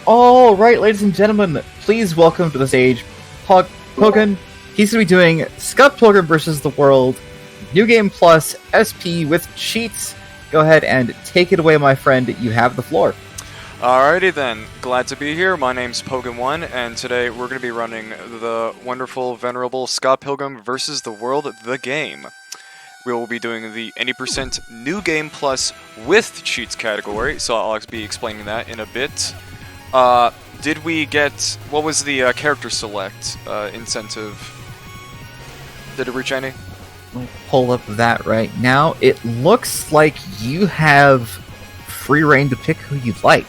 All right, ladies and gentlemen, please welcome to the stage Pogun. He's going to be doing Scott Pilgrim versus the World, New Game Plus, SP with cheats. Go ahead and take it away, my friend. You have the floor. Alrighty then, glad to be here. My name's pogun1, and today we're going to be running the wonderful, venerable Scott Pilgrim versus the World, the game. We will be doing the any percent New Game Plus with cheats category, so I'll be explaining that in a bit. Did we get, what was the character select incentive? Did it reach any? I'll pull up that right now. It looks like you have free reign to pick who you'd like.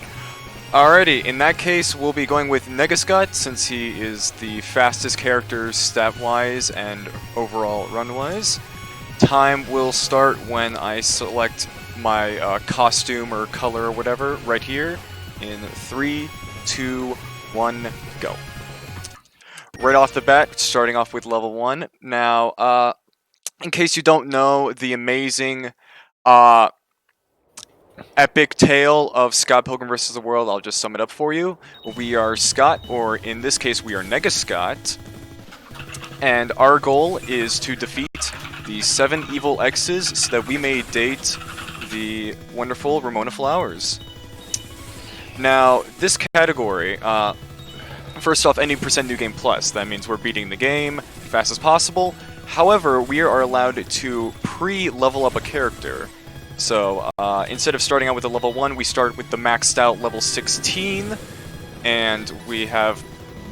Alrighty, in that case, we'll be going with Scott, since he is the fastest character stat-wise and overall run-wise. Time will start when I select my costume or color or whatever right here in 3, 2, 1, go. Right off the bat, starting off with level 1. Now, in case you don't know the amazing epic tale of Scott Pilgrim vs. the World, I'll just sum it up for you. We are Scott, or in this case we are Scott, and our goal is to defeat the 7 evil X's so that we may date the wonderful Ramona Flowers. Now, this category, first off, any percent New Game Plus. That means we're beating the game as fast as possible. However, we are allowed to pre-level up a character. So, instead of starting out with a level 1, we start with the maxed out level 16, and we have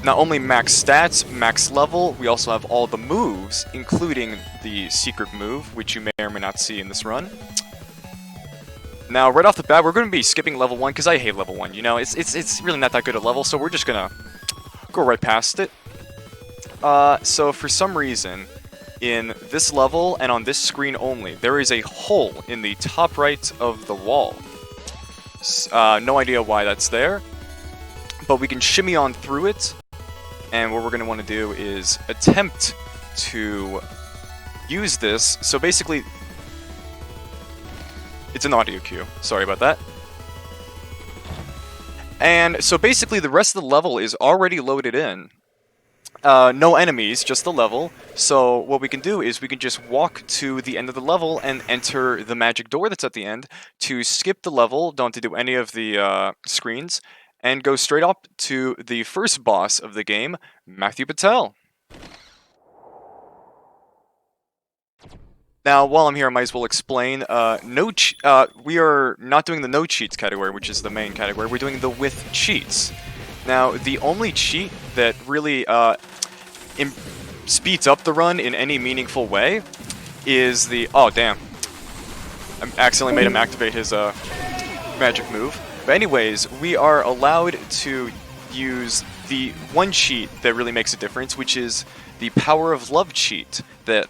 not only max stats, max level, we also have all the moves, including the secret move, which you may or may not see in this run. Now, right off the bat, we're going to be skipping level 1, because I hate level 1, you know, it's really not that good a level, so we're just going to go right past it. So for some reason, in this level, and on this screen only, there is a hole in the top right of the wall. No idea why that's there, but we can shimmy on through it, and what we're going to want to do is attempt to use this. So basically, it's an audio cue, sorry about that. And so basically the rest of the level is already loaded in. No enemies, just the level. So what we can do is we can just walk to the end of the level and enter the magic door that's at the end to skip the level, don't have to do any of the screens, and go straight up to the first boss of the game, Matthew Patel. Now, while I'm here, I might as well explain. We are not doing the no cheats category, which is the main category. We're doing the with cheats. Now, the only cheat that really speeds up the run in any meaningful way is the... Oh, damn. I accidentally made him activate his magic move. But anyways, we are allowed to use the one cheat that really makes a difference, which is the Power of Love cheat that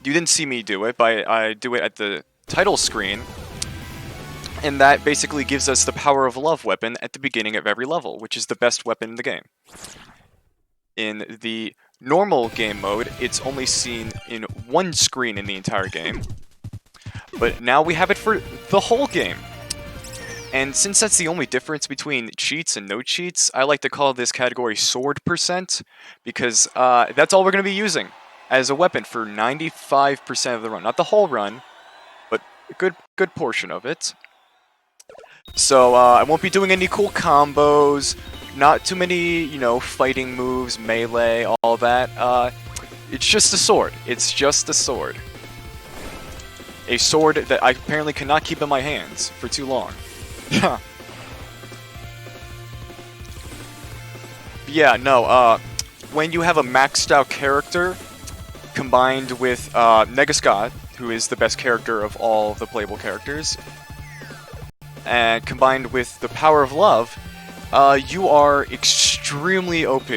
you didn't see me do it, but I do it at the title screen. And that basically gives us the Power of Love weapon at the beginning of every level, which is the best weapon in the game. In the normal game mode, it's only seen in one screen in the entire game. But now we have it for the whole game. And since that's the only difference between cheats and no cheats, I like to call this category Sword Percent, because that's all we're going to be using as a weapon for 95% of the run. Not the whole run, but a good portion of it. So, I won't be doing any cool combos, not too many, you know, fighting moves, melee, all that. It's just a sword. It's just a sword. A sword that I apparently cannot keep in my hands for too long. Yeah, no, when you have a maxed out character combined with Scott, who is the best character of all the playable characters, and combined with the Power of Love, you are extremely OP.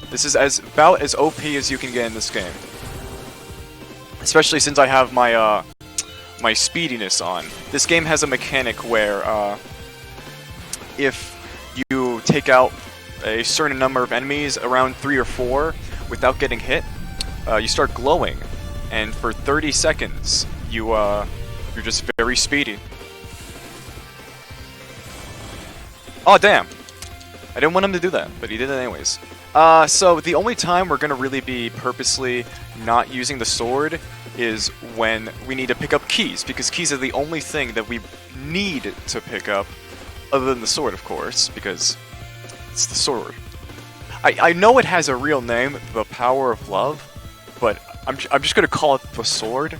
This is about as OP as you can get in this game. Especially since I have my my speediness on. This game has a mechanic where if you take out a certain number of enemies, around 3 or 4, without getting hit, you start glowing, and for 30 seconds, you're just very speedy. Oh, damn. I didn't want him to do that, but he did it anyways. So the only time we're gonna really be purposely not using the sword is when we need to pick up keys, because keys are the only thing that we need to pick up, other than the sword, of course, because it's the sword. I know it has a real name, the Power of Love, but I'm just gonna call it the sword.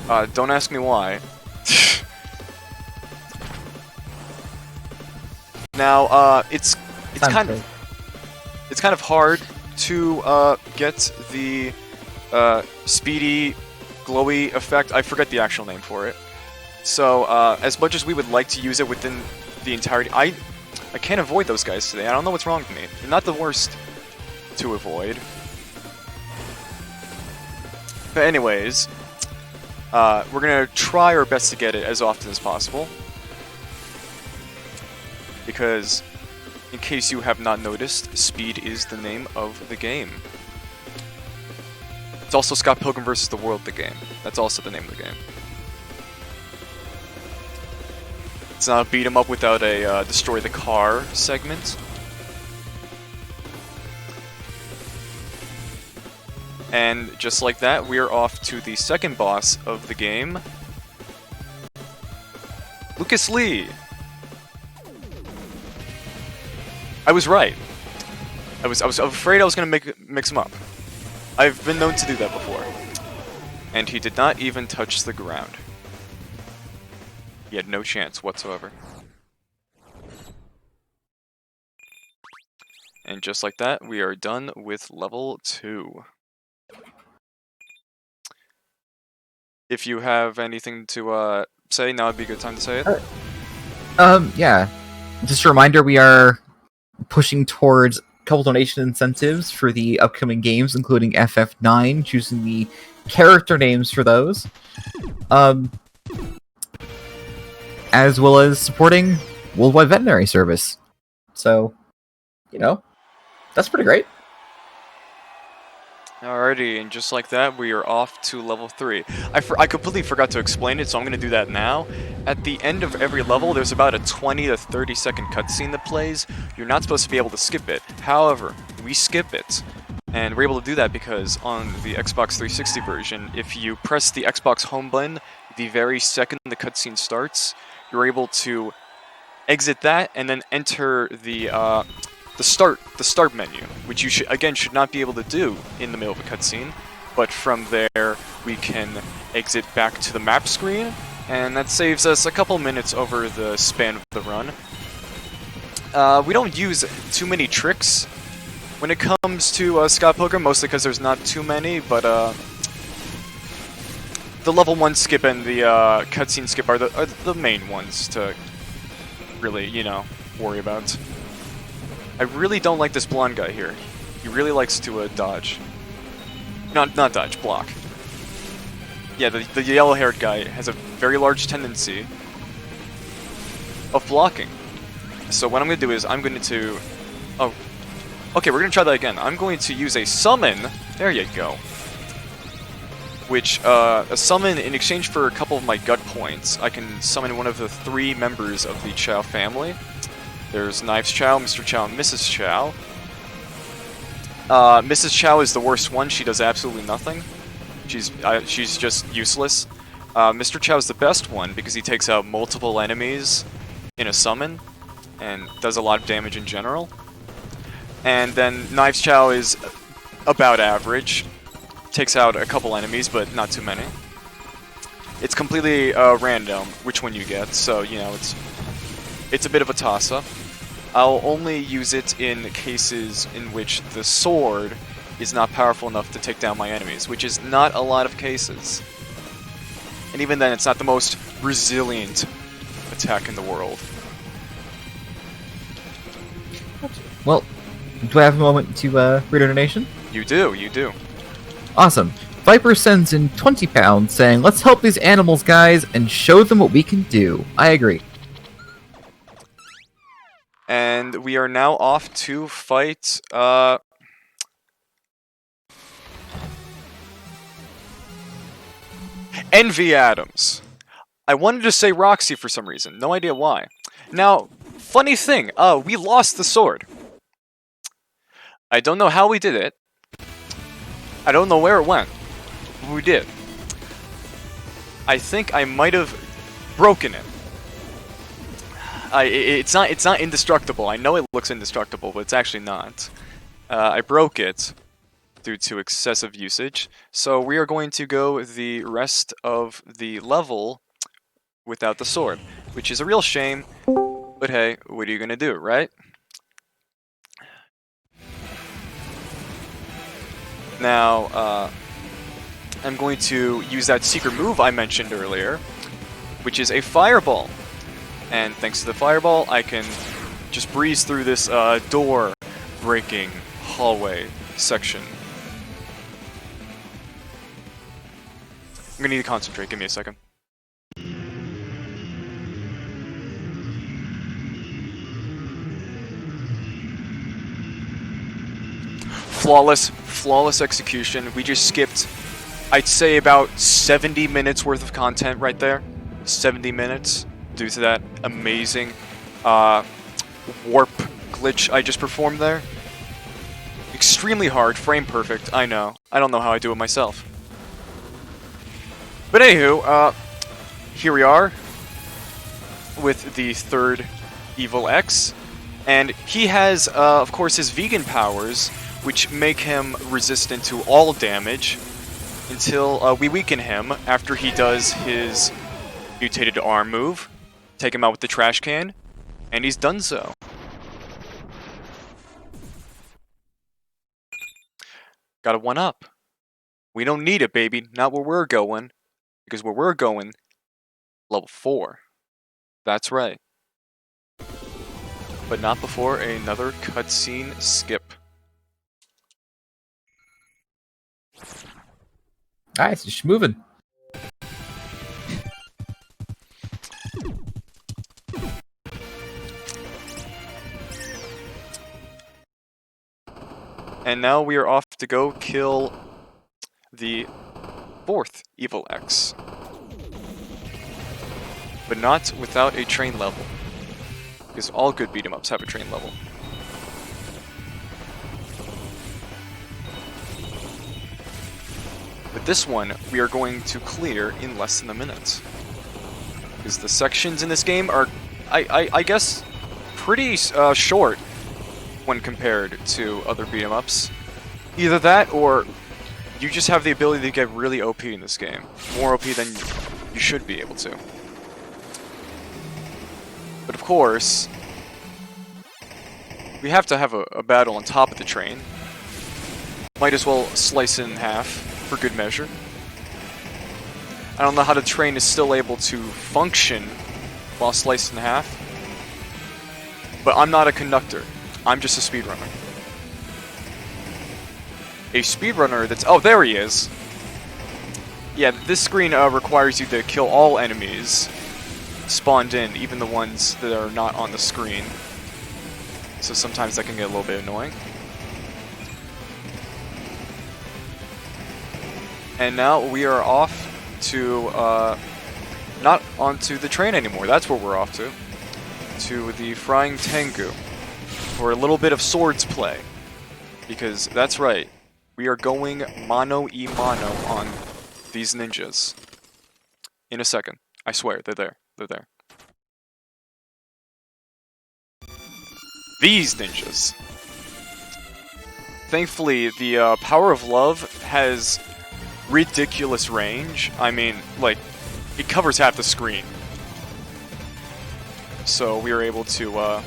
Don't ask me why. Now, it's kind of hard to get the speedy, glowy effect. I forget the actual name for it. So, as much as we would like to use it within the entirety, I can't avoid those guys today. I don't know what's wrong with me. They're not the worst to avoid. But anyways, we're gonna try our best to get it as often as possible. Because, in case you have not noticed, Speed is the name of the game. It's also Scott Pilgrim vs. the World, the game. That's also the name of the game. It's not a beat 'em up without a destroy the car segment. And just like that, we are off to the second boss of the game, Lucas Lee. I was right. I was afraid I was gonna mix him up. I've been known to do that before. And he did not even touch the ground. He had no chance whatsoever. And just like that, we are done with level 2. If you have anything to say, now would be a good time to say it. Yeah. Just a reminder, we are pushing towards a couple donation incentives for the upcoming games, including FF9, choosing the character names for those. As well as supporting Worldwide Veterinary Service. So, you know, that's pretty great. Alrighty, and just like that, we are off to level 3. I completely forgot to explain it, so I'm going to do that now. At the end of every level, there's about a 20 to 30 second cutscene that plays. You're not supposed to be able to skip it. However, we skip it. And we're able to do that because on the Xbox 360 version, if you press the Xbox home button the very second the cutscene starts, you're able to exit that and then enter the start menu, which you should not be able to do in the middle of a cutscene. But from there, we can exit back to the map screen, and that saves us a couple minutes over the span of the run. We don't use too many tricks when it comes to Scott Pilgrim, mostly because there's not too many, but the level 1 skip and the cutscene skip are the main ones to really, you know, worry about. I really don't like this blonde guy here. He really likes to dodge. Not dodge, block. Yeah, the yellow-haired guy has a very large tendency of blocking. So what I'm going to do is I'm going to... Oh, okay, we're going to try that again. I'm going to use a summon. There you go. Which, a summon, in exchange for a couple of my gut points, I can summon one of the 3 members of the Chow family. There's Knives Chow, Mr. Chow, and Mrs. Chow. Mrs. Chow is the worst one. She does absolutely nothing. She's just useless. Mr. Chow is the best one because he takes out multiple enemies in a summon and does a lot of damage in general. And then Knives Chow is about average. Takes out a couple enemies, but not too many. It's completely random which one you get, so, you know, it's a bit of a toss-up. I'll only use it in cases in which the sword is not powerful enough to take down my enemies, which is not a lot of cases. And even then, it's not the most resilient attack in the world. Well, do I have a moment to read a donation? You do. Awesome. Viper sends in £20 saying, "Let's help these animals, guys, and show them what we can do." I agree. And we are now off to fight, Envy Adams. I wanted to say Roxy for some reason, no idea why. Now, funny thing, we lost the sword. I don't know how we did it. I don't know where it went. But we did. I think I might have broken it. It's not indestructible. I know it looks indestructible, but it's actually not. I broke it due to excessive usage. So we are going to go the rest of the level without the sword, which is a real shame. But hey, what are you gonna do, right? Now, I'm going to use that secret move I mentioned earlier, which is a fireball. And thanks to the fireball, I can just breeze through this door-breaking hallway section. I'm gonna need to concentrate, give me a second. Flawless execution. We just skipped, I'd say, about 70 minutes worth of content right there. 70 minutes due to that amazing warp glitch I just performed there. Extremely hard, frame perfect, I know. I don't know how I do it myself. But anywho, here we are with the third Evil X. And he has, of course, his vegan powers, which make him resistant to all damage until we weaken him after he does his mutated arm move, take him out with the trash can, and he's done so. Got a 1-up. We don't need it, baby. Not where we're going. Because where we're going, level 4. That's right. But not before another cutscene skip. Alright, it's just moving. And now we are off to go kill the 4th Evil X. But not without a train level. Because all good beat-em-ups have a train level. But this one, we are going to clear in less than a minute. Because the sections in this game are, I guess, pretty short when compared to other beat-em-ups. Either that, or you just have the ability to get really OP in this game. More OP than you should be able to. But of course, we have to have a battle on top of the train. Might as well slice it in half, for good measure. I don't know how the train is still able to function while sliced in half. But I'm not a conductor. I'm just a speedrunner. A speedrunner that's... Oh, there he is! Yeah, this screen requires you to kill all enemies spawned in, even the ones that are not on the screen. So sometimes that can get a little bit annoying. And now we are off to, not onto the train anymore, that's where we're off to. To the Frying Tengu. For a little bit of swords play. Because, that's right, we are going mano-y-mano on these ninjas. In a second. I swear, they're there. They're there. These ninjas. Thankfully, the Power of Love has ridiculous range. I mean, like, it covers half the screen. So we are able to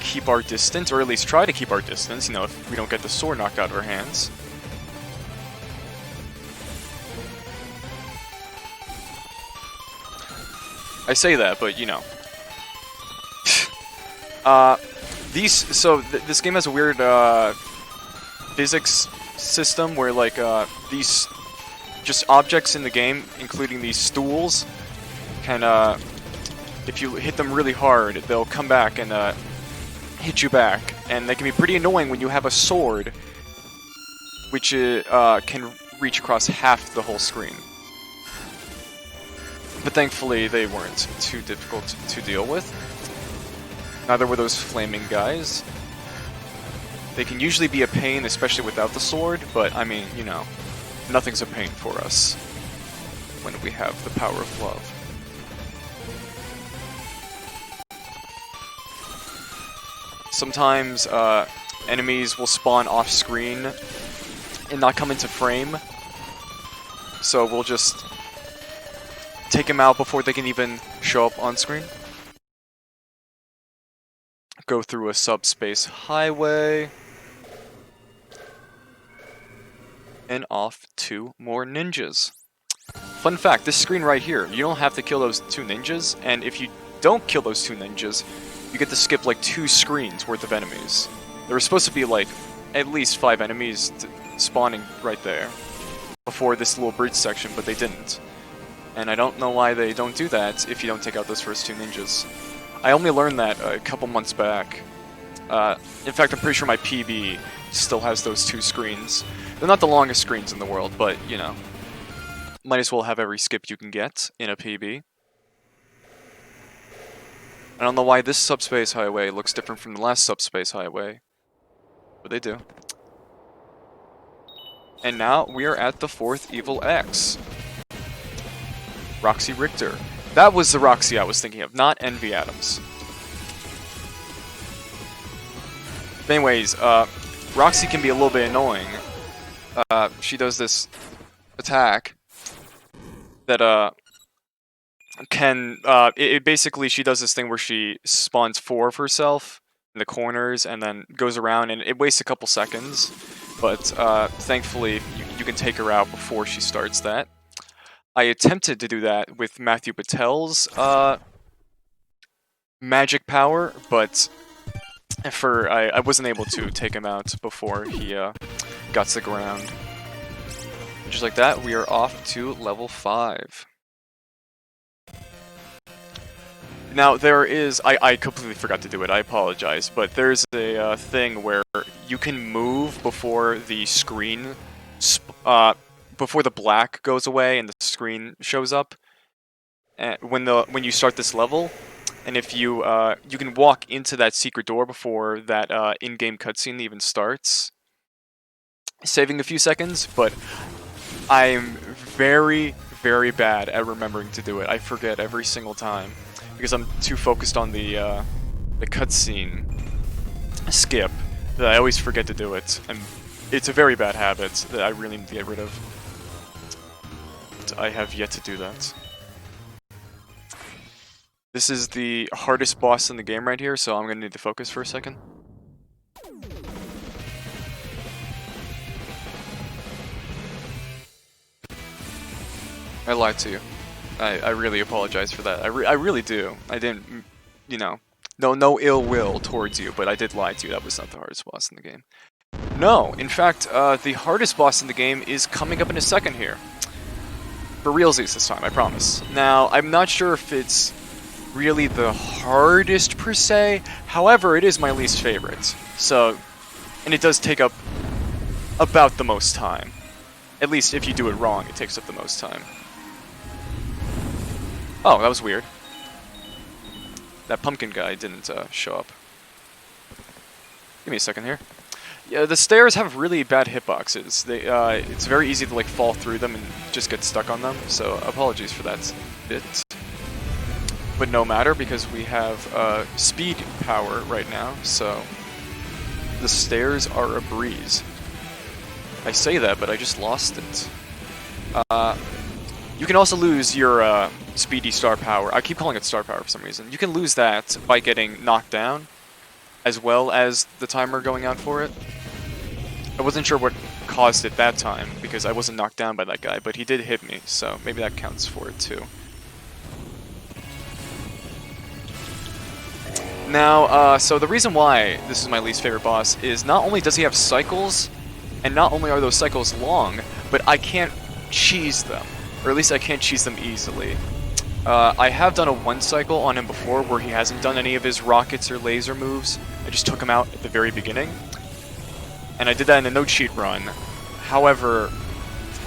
keep our distance, or at least try to keep our distance, you know, if we don't get the sword knocked out of our hands. I say that, but you know. This game has a weird physics system where, like, these just objects in the game, including these stools, can, if you hit them really hard, they'll come back and hit you back. And they can be pretty annoying when you have a sword, which can reach across half the whole screen. But thankfully, they weren't too difficult to deal with. Neither were those flaming guys. They can usually be a pain, especially without the sword, but I mean, you know, nothing's a pain for us when we have the power of love. Sometimes enemies will spawn off screen and not come into frame, so we'll just take them out before they can even show up on screen. Go through a subspace highway. And off to more ninjas. Fun fact, this screen right here, you don't have to kill those 2 ninjas, and if you don't kill those 2 ninjas, you get to skip like 2 screens worth of enemies. There were supposed to be like at least 5 enemies spawning right there before this little bridge section, but they didn't. And I don't know why they don't do that if you don't take out those first 2 ninjas. I only learned that a couple months back. In fact, I'm pretty sure my PB still has those 2 screens. They're not the longest screens in the world, but, you know, might as well have every skip you can get in a PB. I don't know why this subspace highway looks different from the last subspace highway, but they do. And now we are at the 4th Evil X. Roxy Richter. That was the Roxy I was thinking of, not Envy Adams. But anyways, Roxy can be a little bit annoying. She does this attack that basically she does this thing where she spawns 4 of herself in the corners and then goes around, and it wastes a couple seconds, but thankfully you can take her out before she starts that. I attempted to do that with Matthew Patel's magic power, but I wasn't able to take him out before he got to the ground. Just like that, we are off to level 5. Now there is, I completely forgot to do it, I apologize, but there's a thing where you can move before the screen, before the black goes away and the screen shows up, when you start this level. And if you you can walk into that secret door before that in-game cutscene even starts, saving a few seconds. But I'm very, very bad at remembering to do it. I forget every single time because I'm too focused on the cutscene skip that I always forget to do it. And it's a very bad habit that I really need to get rid of. But I have yet to do that. This is the hardest boss in the game right here, so I'm going to need to focus for a second. I lied to you. I really apologize for that. I really do. I didn't, you know, no ill will towards you, but I did lie to you. That was not the hardest boss in the game. No, in fact, the hardest boss in the game is coming up in a second here. For realsies this time, I promise. Now, I'm not sure if it's really the hardest per se, however it is my least favorite, so, and it does take up about the most time. At least if you do it wrong, it takes up the most time. Oh, that was weird. That pumpkin guy didn't show up. Give me a second here. Yeah, the stairs have really bad hitboxes. They it's very easy to like fall through them and just get stuck on them, so apologies for that bit. But no matter, because we have speed power right now, so the stairs are a breeze. I say that, but I just lost it. You can also lose your speedy star power. I keep calling it star power for some reason. You can lose that by getting knocked down, as well as the timer going out for it. I wasn't sure what caused it that time, because I wasn't knocked down by that guy, but he did hit me, so maybe that counts for it too. Now, so the reason why this is my least favorite boss is not only does he have cycles, and not only are those cycles long, but I can't cheese them. Or at least I can't cheese them easily. I have done a 1 cycle on him before where he hasn't done any of his rockets or laser moves. I just took him out at the very beginning. And I did that in a no-cheat run. However,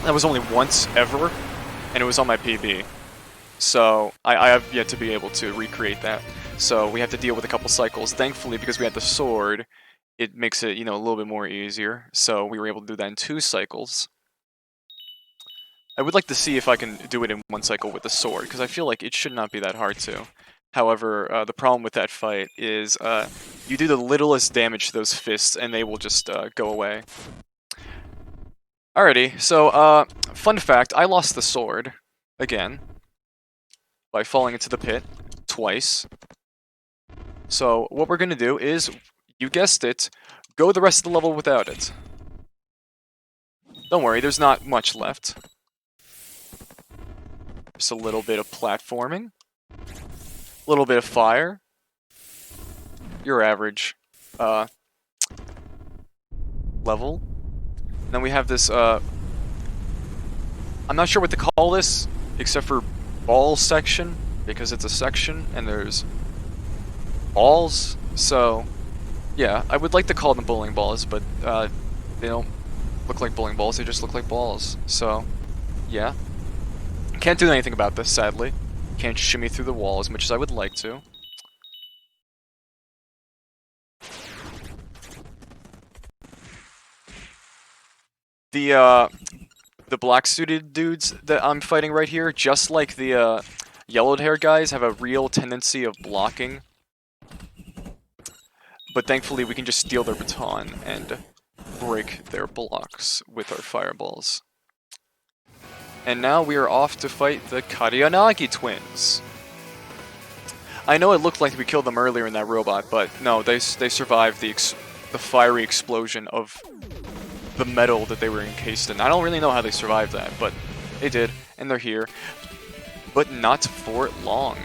that was only once ever, and it was on my PB. So I have yet to be able to recreate that. So we have to deal with a couple cycles. Thankfully, because we had the sword, it makes it, a little bit more easier. So we were able to do that in 2 cycles. I would like to see if I can do it in 1 cycle with the sword, because I feel like it should not be that hard to. However, the problem with that fight is you do the littlest damage to those fists, and they will just go away. Alrighty, so fun fact, I lost the sword, again, by falling into the pit, twice. So what we're going to do is, you guessed it, go the rest of the level without it. Don't worry, there's not much left. Just a little bit of platforming. A little bit of fire. Your average level. Then we have this, I'm not sure what to call this, except for ball section, because it's a section, and there's balls, so, yeah, I would like to call them bowling balls, but, they don't look like bowling balls, they just look like balls, so, yeah. Can't do anything about this, sadly. Can't shimmy through the wall as much as I would like to. The black-suited dudes that I'm fighting right here, just like the yellowed-haired guys, have a real tendency of blocking. But thankfully, we can just steal their baton and break their blocks with our fireballs. And now we are off to fight the Kariyanagi twins. I know it looked like we killed them earlier in that robot, but no, they survived the fiery explosion of the metal that they were encased in. I don't really know how they survived that, but they did, and they're here. But not for long.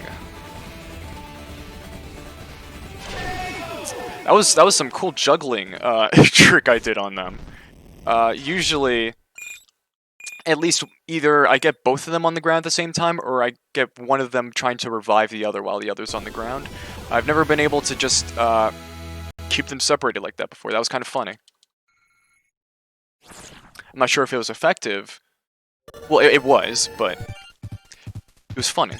That was some cool juggling trick I did on them. Usually, at least either I get both of them on the ground at the same time, or I get one of them trying to revive the other while the other's on the ground. I've never been able to just keep them separated like that before. That was kind of funny. I'm not sure if it was effective. Well, it was, but it was funny.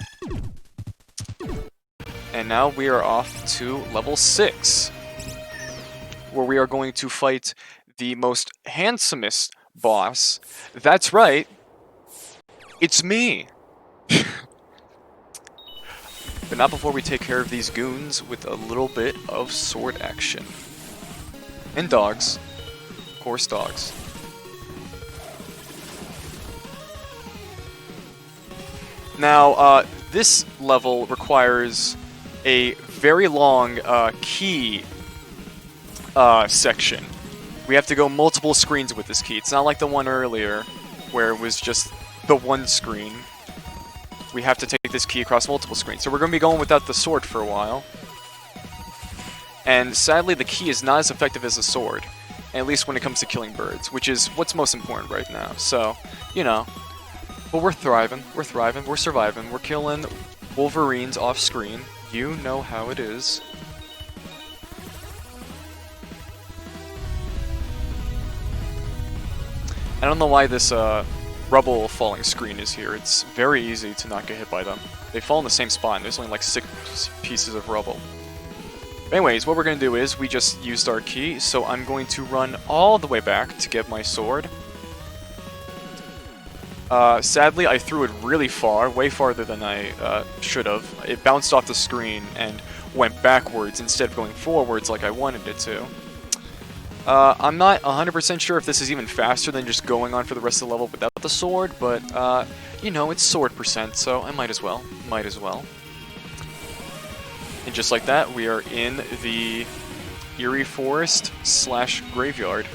And now we are off to level 6, where we are going to fight the most handsomest boss. That's right, it's me! But not before we take care of these goons with a little bit of sword action. And dogs. Of course, dogs. Now, this level requires a very long key section. We have to go multiple screens with this key. It's not like the one earlier, where it was just the one screen. We have to take this key across multiple screens. So we're going to be going without the sword for a while. And sadly, the key is not as effective as the sword. At least when it comes to killing birds, which is what's most important right now. So, you know. But we're thriving, we're surviving, we're killing Wolverines off screen. You know how it is. I don't know why this rubble falling screen is here. It's very easy to not get hit by them. They fall in the same spot, and there's only like 6 pieces of rubble. But anyways, what we're going to do is, we just used our key, so I'm going to run all the way back to get my sword. Sadly, I threw it really far, way farther than I should have. It bounced off the screen and went backwards instead of going forwards like I wanted it to. I'm not 100% sure if this is even faster than just going on for the rest of the level without the sword, but, you know, it's sword percent, so I might as well. And just like that, we are in the Eerie Forest / graveyard.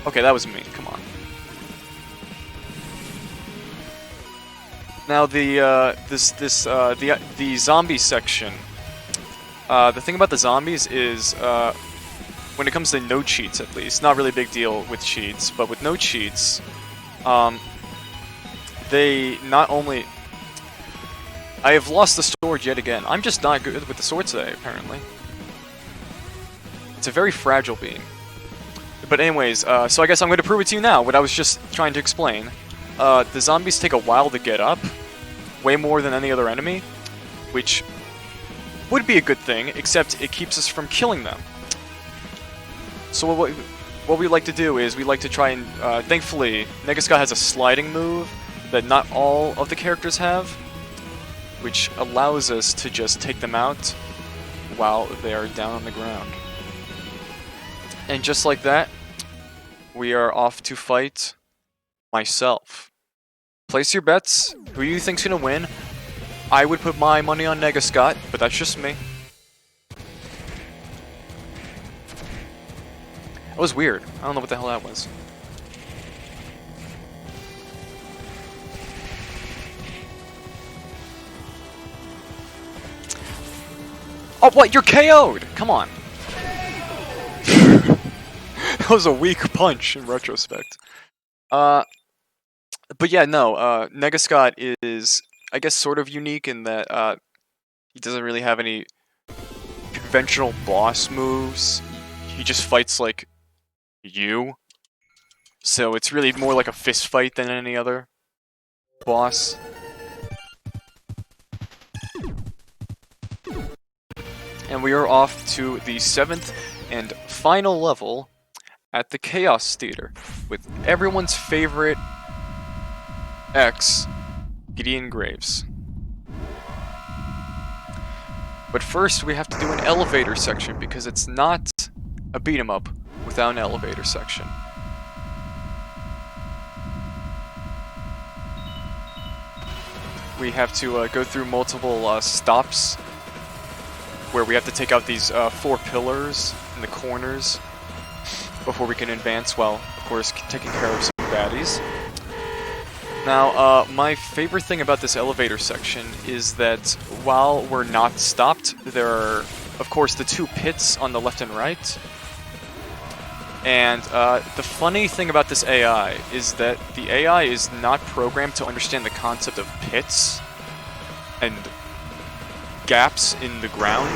Okay, that was me, come on. Now the zombie section. The thing about the zombies is when it comes to no cheats, at least, not really a big deal with cheats, but with no cheats, they not only. I have lost the sword yet again. I'm just not good with the sword today, apparently. It's a very fragile being. But anyways, so I guess I'm going to prove it to you now. What I was just trying to explain. The zombies take a while to get up, way more than any other enemy, which would be a good thing, except it keeps us from killing them. So what we like to do is we like to try and, thankfully, Negascott has a sliding move that not all of the characters have, which allows us to just take them out while they are down on the ground. And just like that, we are off to fight myself. Place your bets. Who you think's gonna win? I would put my money on Negascott, but that's just me. That was weird. I don't know what the hell that was. Oh, what? You're KO'd! Come on. That was a weak punch in retrospect. But yeah, no, Negascott is, I guess, sort of unique in that he doesn't really have any conventional boss moves. He just fights like you. So it's really more like a fist fight than any other boss. And we are off to the 7th and final level at the Chaos Theater with everyone's favorite X, Gideon Graves. But first we have to do an elevator section because it's not a beat 'em up without an elevator section. We have to go through multiple stops where we have to take out these 4 pillars in the corners before we can advance while, of course, taking care of some baddies. Now, my favorite thing about this elevator section is that while we're not stopped, there are, of course, the 2 pits on the left and right. And the funny thing about this AI is that the AI is not programmed to understand the concept of pits and gaps in the ground,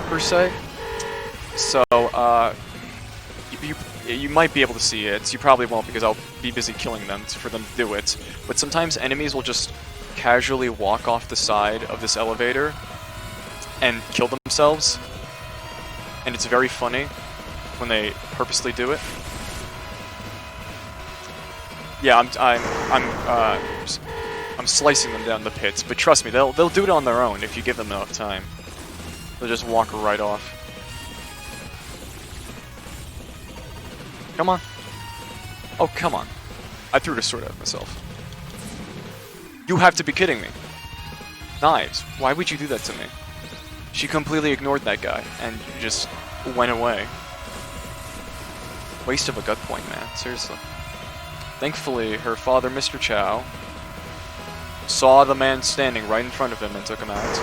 per se. So, you might be able to see it. You probably won't because I'll be busy killing them for them to do it. But sometimes enemies will just casually walk off the side of this elevator and kill themselves. And it's very funny when they purposely do it. Yeah, I'm slicing them down the pits, but trust me, they'll do it on their own if you give them enough time. They'll just walk right off. Come on. Oh, come on. I threw the sword at myself. You have to be kidding me. Knives, why would you do that to me? She completely ignored that guy and just went away. Waste of a gut point, man. Seriously. Thankfully, her father, Mr. Chow, saw the man standing right in front of him and took him out.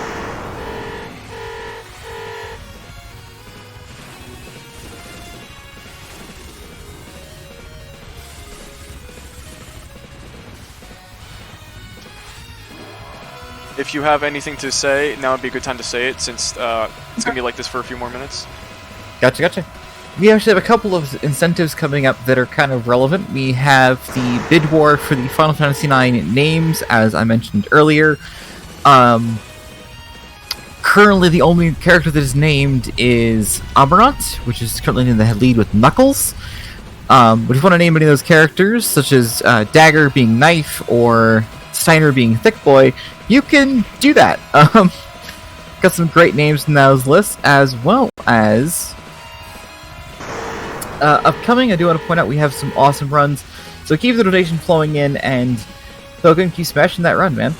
If you have anything to say, now would be a good time to say it, since it's going to be like this for a few more minutes. Gotcha. We actually have a couple of incentives coming up that are kind of relevant. We have the bid war for the Final Fantasy IX names, as I mentioned earlier. Currently, the only character that is named is Amarant, which is currently in the lead with Knuckles. But if you want to name any of those characters, such as Dagger being Knife or Steiner being Thick Boy, you can do that. Got some great names in those lists, as well as upcoming. I do want to point out we have some awesome runs, so keep the donation flowing in, and Pogun, keep smashing that run, man.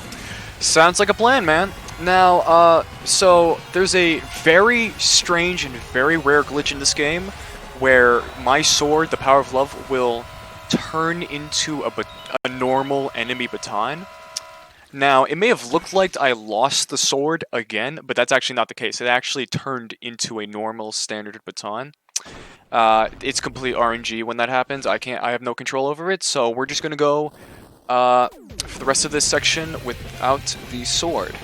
Sounds like a plan, man. Now, so there's a very strange and very rare glitch in this game where my sword, the Power of Love, will turn into a normal enemy baton. Now, it may have looked like I lost the sword again, but that's actually not the case. It actually turned into a normal standard baton. It's complete RNG when that happens. I have no control over it, so we're just gonna go for the rest of this section without the sword.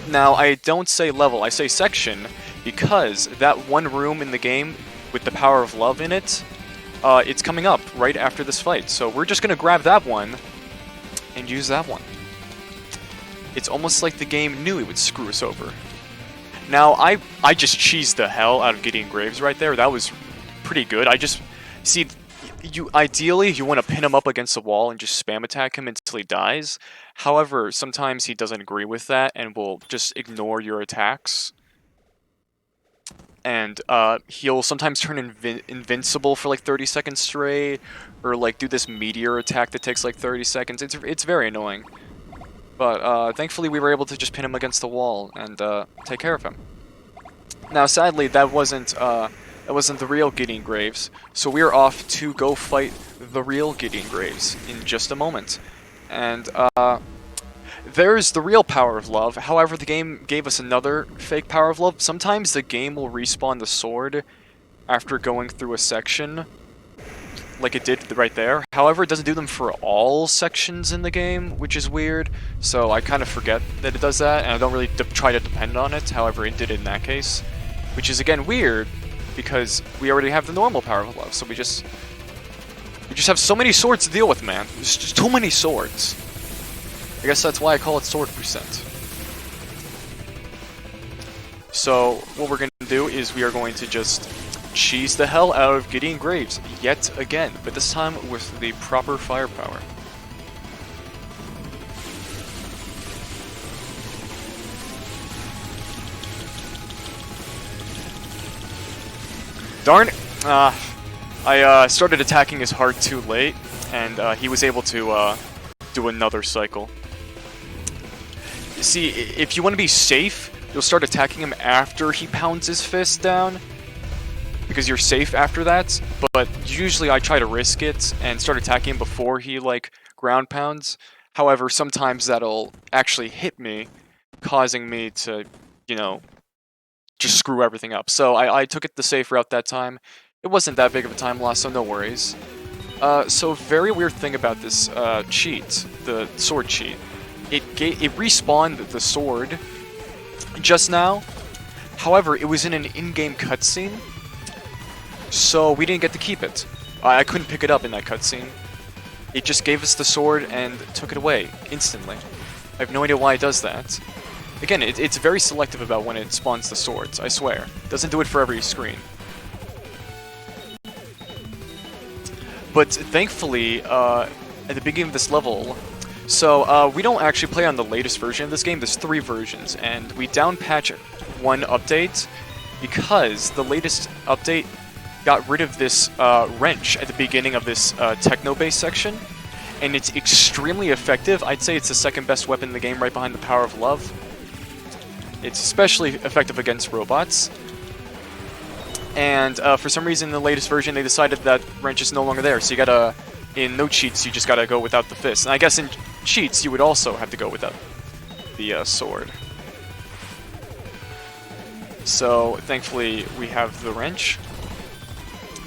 Now, I don't say level, I say section, because that one room in the game with the Power of Love in it, it's coming up right after this fight. So we're just gonna grab that one and use that one. It's almost like the game knew it would screw us over. Now, I just cheesed the hell out of Gideon Graves right there. That was pretty good. I just... See, ideally, you want to pin him up against the wall and just spam attack him until he dies. However, sometimes he doesn't agree with that and will just ignore your attacks. And he'll sometimes turn invincible for like 30 seconds straight, or like do this meteor attack that takes like 30 seconds. It's very annoying. But thankfully we were able to just pin him against the wall and take care of him. Now sadly that wasn't the real Gideon Graves, so we're off to go fight the real Gideon Graves in just a moment. And there's the real power of love. However, the game gave us another fake power of love. Sometimes the game will respawn the sword after going through a section, like it did right there. However, it doesn't do them for all sections in the game, which is weird. So I kind of forget that it does that, and I don't really try to depend on it. However, it did it in that case, which is again weird because we already have the normal power of love. So we just have so many swords to deal with, man. There's just too many swords. I guess that's why I call it sword percent. So what we're going to do is we are going to just cheese the hell out of Gideon Graves yet again, but this time with the proper firepower. Darn it! I started attacking his heart too late, and he was able to do another cycle. See, if you want to be safe, you'll start attacking him after he pounds his fist down, because you're safe after that, but usually I try to risk it and start attacking him before he, like, ground pounds. However, sometimes that'll actually hit me, causing me to, you know, just screw everything up. So I took it the safe route that time. It wasn't that big of a time loss, so no worries. So very weird thing about this cheat, the sword cheat. It respawned the sword just now. However, it was in an in-game cutscene, so we didn't get to keep it. I couldn't pick it up in that cutscene. It just gave us the sword and took it away instantly. I have no idea why it does that. Again, it's very selective about when it spawns the swords, I swear. It doesn't do it for every screen. But thankfully, at the beginning of this level, so we don't actually play on the latest version of this game. There's 3 versions, and we down patch one update because the latest update got rid of this wrench at the beginning of this techno-based section, and it's extremely effective. I'd say it's the second best weapon in the game, right behind the power of love. It's especially effective against robots. And for some reason, in the latest version, they decided that wrench is no longer there. So you gotta, in no cheats, you just gotta go without the fist. And I guess in cheats, you would also have to go without the sword. So thankfully, we have the wrench,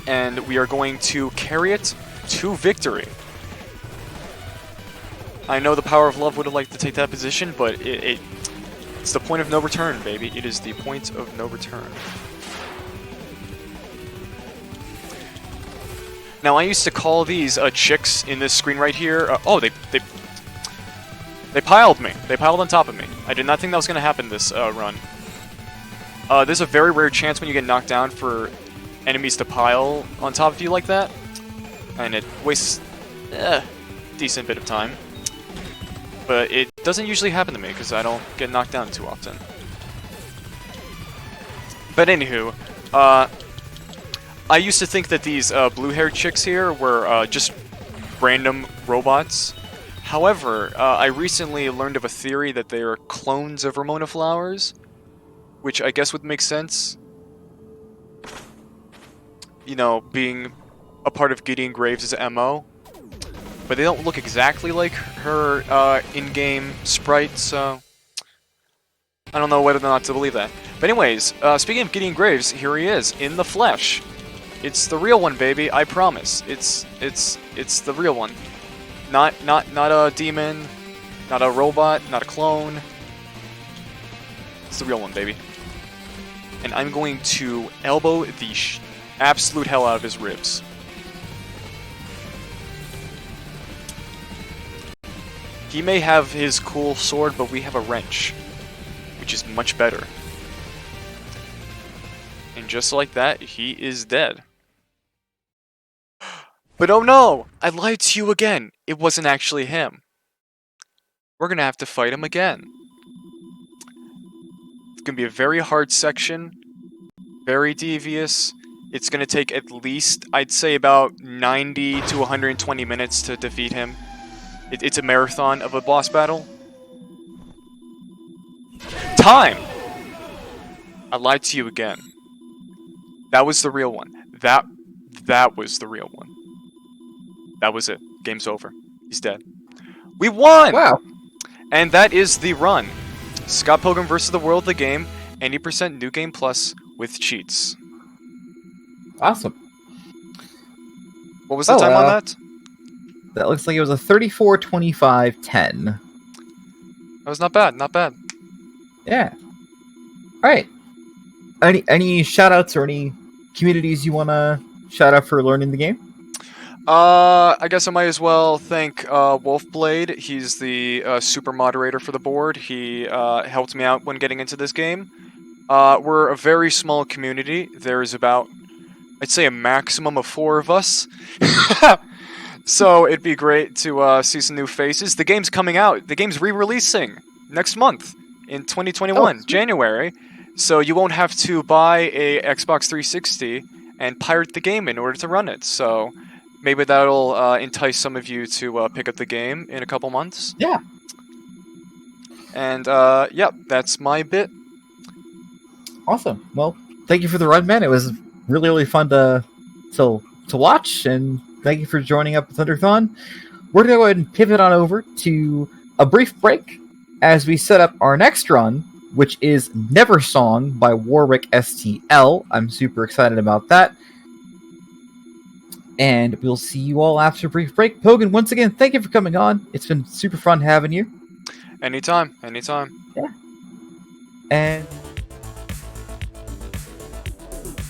and we are going to carry it to victory. I know the power of love would have liked to take that position, but it's the point of no return, baby. It is the point of no return. Now, I used to call these chicks in this screen right here. Oh, they piled me. They piled on top of me. I did not think that was going to happen this run. There's a very rare chance when you get knocked down for enemies to pile on top of you like that, and it wastes a decent bit of time. But it doesn't usually happen to me because I don't get knocked down too often. But anywho, I used to think that these blue-haired chicks here were just random robots. However, I recently learned of a theory that they are clones of Ramona flowers, which I guess would make sense. You know, being a part of Gideon Graves' MO. But they don't look exactly like her in-game sprite, so I don't know whether or not to believe that. But anyways, speaking of Gideon Graves, here he is, in the flesh. It's the real one, baby, I promise. It's the real one. Not a demon, not a robot, not a clone. It's the real one, baby. And I'm going to elbow the absolute hell out of his ribs. He may have his cool sword, but we have a wrench, which is much better. And just like that, he is dead. But oh no! I lied to you again! It wasn't actually him. We're gonna have to fight him again. It's gonna be a very hard section. Very devious. It's gonna take at least, I'd say, about 90 to 120 minutes to defeat him. It's a marathon of a boss battle. Time! I lied to you again. That was the real one. That was the real one. That was it. Game's over. He's dead. We won! Wow. And that is the run. Scott Pilgrim vs. the World, the game. 80% New Game Plus with cheats. Awesome. What was the time on that? That looks like it was a 34:25:10. That was not bad, not bad. Yeah. Alright. Any shout-outs or any communities you want to shout out for learning the game? I guess I might as well thank Wolfblade. He's the super moderator for the board. He helped me out when getting into this game. We're a very small community. There's about, I'd say, a maximum of 4 of us. So it'd be great to see some new faces. The game's coming out. The game's re-releasing next month in 2021, January. So you won't have to buy a Xbox 360 and pirate the game in order to run it. So maybe that'll entice some of you to pick up the game in a couple months. Yeah. And yeah, that's my bit. Awesome. Well, thank you for the run, man. It was really, really fun to watch, and thank you for joining up with Thunderthon. We're going to go ahead and pivot on over to a brief break as we set up our next run, which is Never Song by Warwick STL. I'm super excited about that. And we'll see you all after a brief break. Pogun, once again, thank you for coming on. It's been super fun having you. Anytime, anytime. Yeah. And